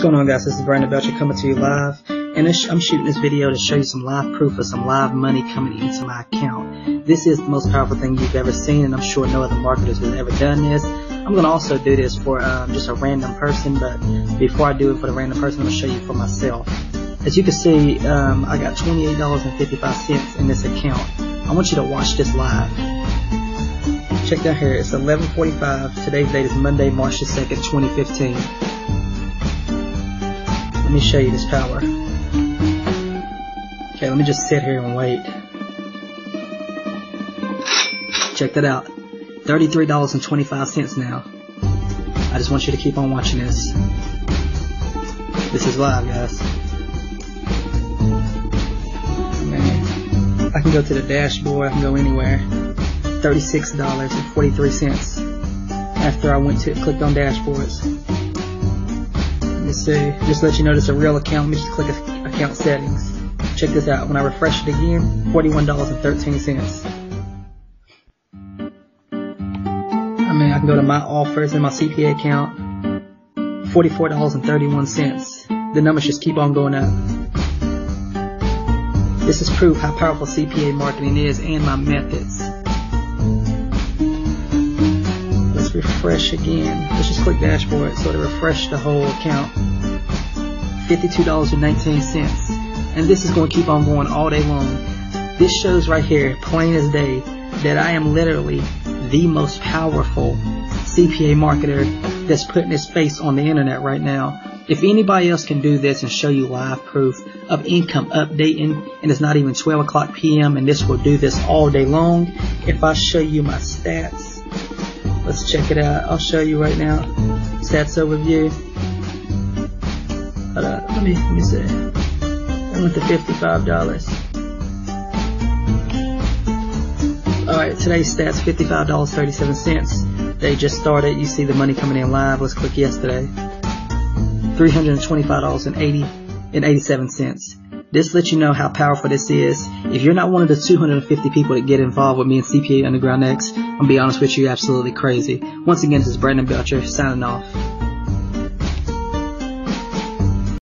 going on, guys? This is Brandon Belcher coming to you live, and I'm shooting this video to show you some live proof of some live money coming into my account. This is the most powerful thing you've ever seen, and I'm sure no other marketers has ever done this. I'm going to also do this for just a random person, but before I do it for the random person, I'm going to show you for myself. As you can see, I got $28.55 in this account. I want you to watch this live. Check down here. It's 11:45. Today's date is Monday, March the 2nd, 2015. Let me show you this power. Okay, let me just sit here and wait. Check that out. $33.25 now. I just want you to keep on watching this. This is live, guys. Man, I can go to the dashboard. I can go anywhere. $36.43 after I clicked on dashboards. Let's see, just to let you know this is a real account. Let me just click account settings. Check this out. When I refresh it again, $41.13. I can go to my offers in my CPA account, $44.31. The numbers just keep on going up. This is proof how powerful CPA marketing is and my methods. Let's refresh again. Let's just click dashboard so to refresh the whole account. $52.19. And this is going to keep on going all day long. This shows right here, plain as day, that I am literally the most powerful CPA marketer that's putting his face on the internet right now. If anybody else can do this and show you live proof of income updating, and it's not even 12 o'clock p.m. and this will do this all day long. If I show you my stats, let's check it out. I'll show you right now. Stats overview. Hold up, let me see. I went to $55. Alright, today's stats, $55.37. They just started. You see the money coming in live. Let's click yesterday. $325.87. This lets you know how powerful this is. If you're not one of the 250 people that get involved with me in CPA Underground X, I'm going to be honest with you, you're absolutely crazy. Once again, this is Brandon Belcher signing off.